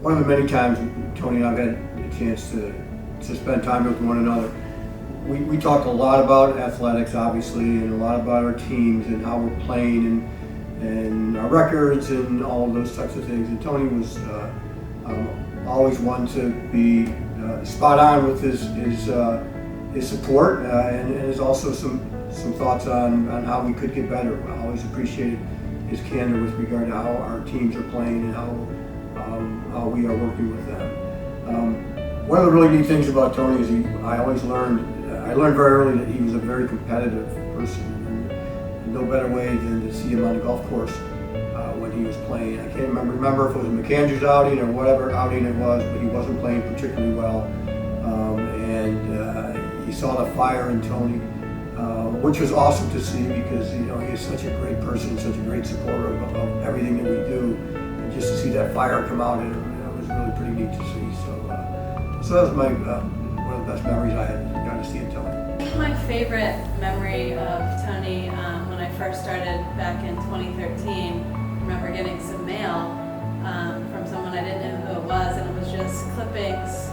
one of the many times Tony and I've had a chance to spend time with one another. We talk a lot about athletics, obviously, and a lot about our teams and how we're playing and our records and all of those types of things. And Tony was always one to be spot on with his support and there's also some thoughts on how we could get better. I always appreciated his candor with regard to how our teams are playing and how we are working with them. One of the really neat things about Tony is I learned very early that he was a very competitive person, and no better way than to see him on the golf course when he was playing. I can't remember if it was a McAndrews outing or whatever outing it was, but he wasn't playing particularly well. He saw the fire in Tony, which was awesome to see because he is such a great person, such a great supporter of everything that we do, and just to see that fire come out, it was really pretty neat to see. So that was my one of the best memories I had got to see of Tony. I think my favorite memory of Tony when I first started back in 2013, I remember getting some mail from someone I didn't know who it was, and it was just clippings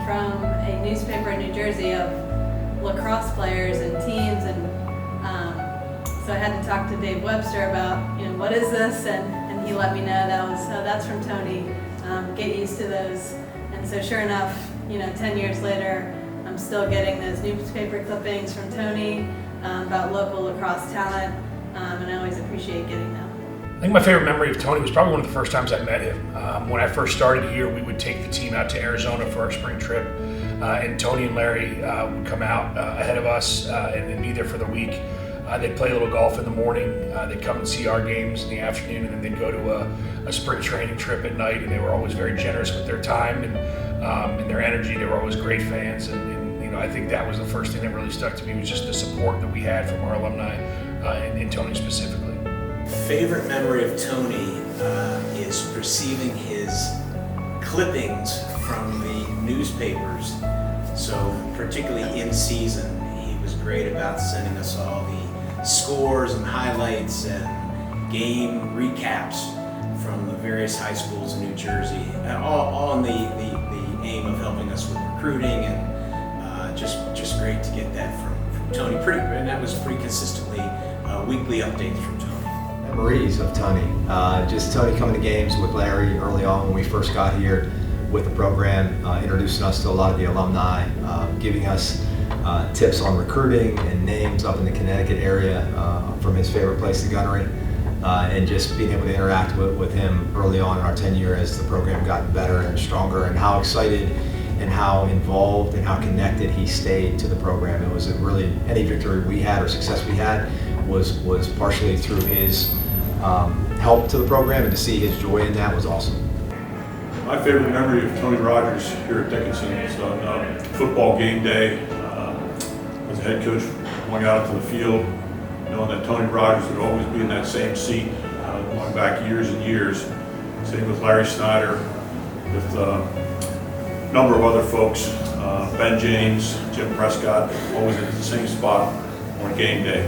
from a newspaper in New Jersey of lacrosse players and teams, and so I had to talk to Dave Webster about what is this, and he let me know that's from Tony. Get used to those. And so sure enough, 10 years later, I'm still getting those newspaper clippings from Tony about local lacrosse talent, and I always appreciate getting them. I think my favorite memory of Tony was probably one of the first times I met him. When I first started here, we would take the team out to Arizona for our spring trip, and Tony and Larry would come out ahead of us and be there for the week. They'd play a little golf in the morning, they'd come and see our games in the afternoon, and then they'd go to a spring training trip at night, and they were always very generous with their time and their energy. They were always great fans, and I think that was the first thing that really stuck to me, was just the support that we had from our alumni, and Tony specifically. Favorite memory of Tony is receiving his clippings from the newspapers. So particularly in season, he was great about sending us all the scores and highlights and game recaps from the various high schools in New Jersey, all in the aim of helping us with recruiting, and just great to get that from Tony. And that was pretty consistently weekly updates from Tony. Memories of Tony. Just Tony coming to games with Larry early on when we first got here with the program, introducing us to a lot of the alumni, giving us tips on recruiting and names up in the Connecticut area from his favorite place, the Gunnery, and just being able to interact with him early on in our tenure as the program got better and stronger, and how excited and how involved and how connected he stayed to the program. It was really, any victory we had or success we had was partially through his help to the program, and to see his joy in that was awesome. My favorite memory of Tony Rogers here at Dickinson is on football game day. As a head coach, going out to the field, knowing that Tony Rogers would always be in that same seat, going back years and years. Same with Larry Snyder, with a number of other folks, Ben James, Jim Prescott, always in the same spot on game day,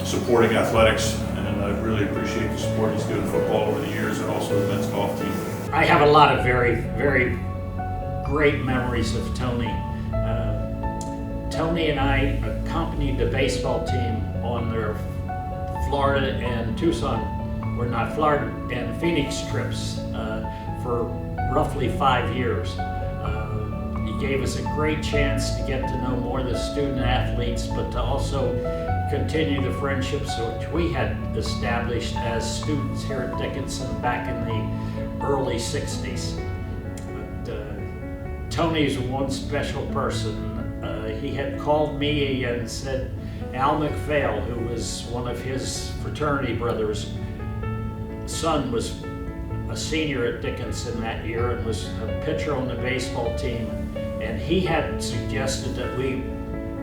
supporting athletics. And I really appreciate the support he's given football over the years, and also the men's golf team. I have a lot of very, very great memories of Tony. Tony and I accompanied the baseball team on their Florida and Florida and Phoenix trips for roughly 5 years. He gave us a great chance to get to know more of the student athletes, but to also continue the friendships which we had established as students here at Dickinson back in the early 60s. But Tony's one special person. He had called me and said Al McPhail, who was one of his fraternity brothers' son, was a senior at Dickinson that year and was a pitcher on the baseball team, and he had suggested that we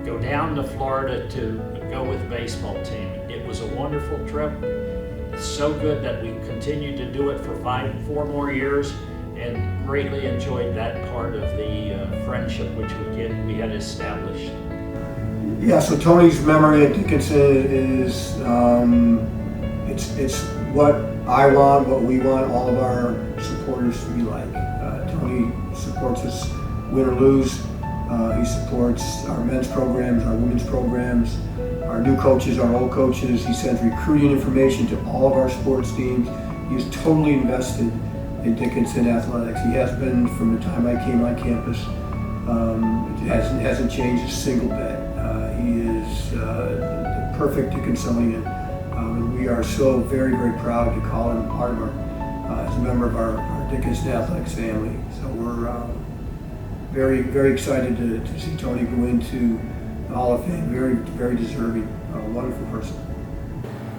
go down to Florida to go with the baseball team. It was a wonderful trip, so good that we continued to do it for 4 more years, and greatly enjoyed that part of the friendship which we had established. Yeah, so Tony's memory at Dickinson is it's what I want, what we want all of our supporters to be like. Tony supports us win or lose. He supports our men's programs, our women's programs, our new coaches, our old coaches. He sends recruiting information to all of our sports teams. He is totally invested in Dickinson athletics. He has been from the time I came on campus. It hasn't changed a single bit. He is the perfect Dickinsonian. And we are so very, very proud to call him part of our, as a member of our Dickinson athletics family. So we're very, very excited to see Tony go into the Hall of Fame. Very, very deserving, wonderful person.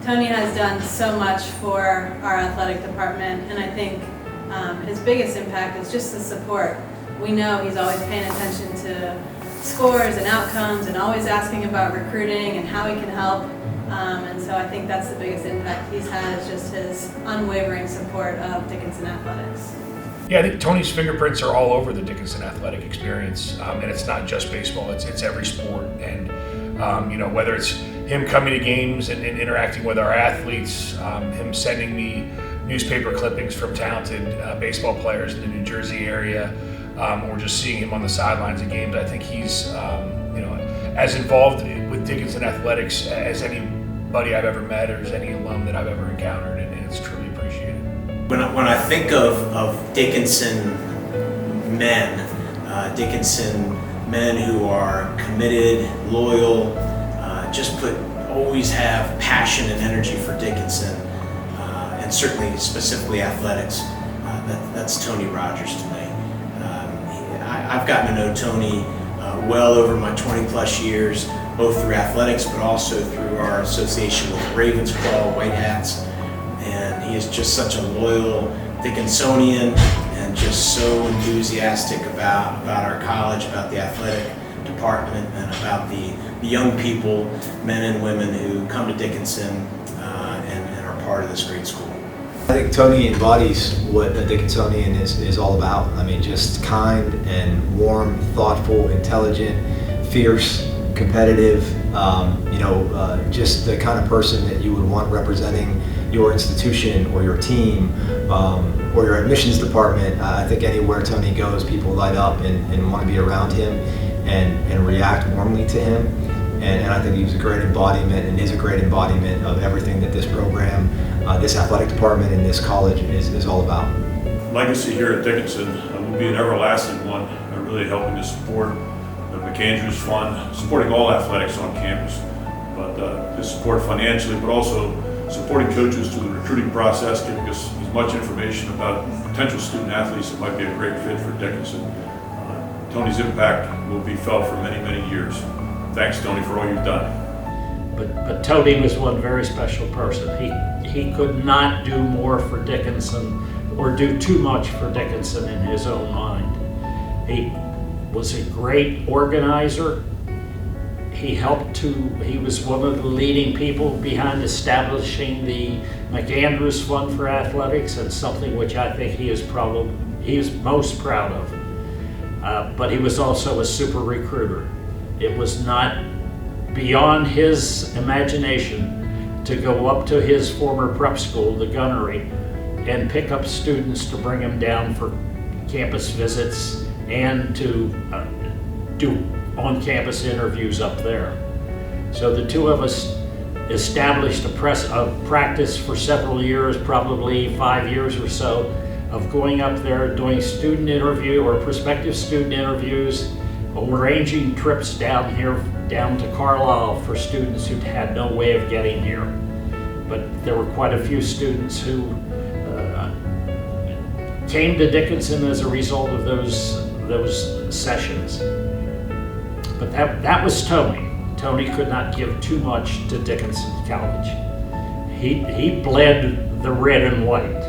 Tony has done so much for our athletic department, and I think his biggest impact is just the support. We know he's always paying attention to scores and outcomes and always asking about recruiting and how he can help. And so I think that's the biggest impact he's had, is just his unwavering support of Dickinson athletics. Yeah, I think Tony's fingerprints are all over the Dickinson athletic experience, and it's not just baseball; it's every sport. And whether it's him coming to games and interacting with our athletes, him sending me newspaper clippings from talented baseball players in the New Jersey area, or just seeing him on the sidelines of games, I think he's as involved with Dickinson athletics as anybody I've ever met or as any alum that I've ever encountered, and it's truly appreciated. When I think of Dickinson men, who are committed, loyal, always have passion and energy for Dickinson, and certainly specifically athletics, that's Tony Rogers to me. I've gotten to know Tony well over my 20 plus years, both through athletics but also through our association with Ravens Claw, White Hats. And he is just such a loyal Dickinsonian and just so enthusiastic about our college, about the athletic department, and about the young people, men and women who come to Dickinson and are part of this great school. I think Tony embodies what a Dickinsonian is all about. I mean, just kind and warm, thoughtful, intelligent, fierce, competitive, just the kind of person that you would want representing your institution or your team or your admissions department. I think anywhere Tony goes, people light up and want to be around him and react warmly to him. And I think he was a great embodiment and is a great embodiment of everything that this program, this athletic department and this college is all about. Legacy here at Dickinson will be an everlasting one, really helping to support the McAndrews Fund, supporting all athletics on campus, but to support financially, but also supporting coaches through the recruiting process, giving us as much information about potential student athletes that might be a great fit for Dickinson. Tony's impact will be felt for many, many years. Thanks, Tony, for all you've done. But Tony was one very special person. He could not do more for Dickinson or do too much for Dickinson in his own mind. He was a great organizer. He was one of the leading people behind establishing the McAndrews Fund for Athletics, and something which I think he is most proud of. But he was also a super recruiter. It was not beyond his imagination to go up to his former prep school, the Gunnery, and pick up students to bring them down for campus visits and to do on-campus interviews up there. So the two of us established a practice for several years, probably 5 years or so, of going up there, doing student interview or prospective student interviews, arranging trips down to Carlisle for students who had no way of getting here. But there were quite a few students who came to Dickinson as a result of those sessions. But that was Tony. Tony could not give too much to Dickinson College. He bled the red and white.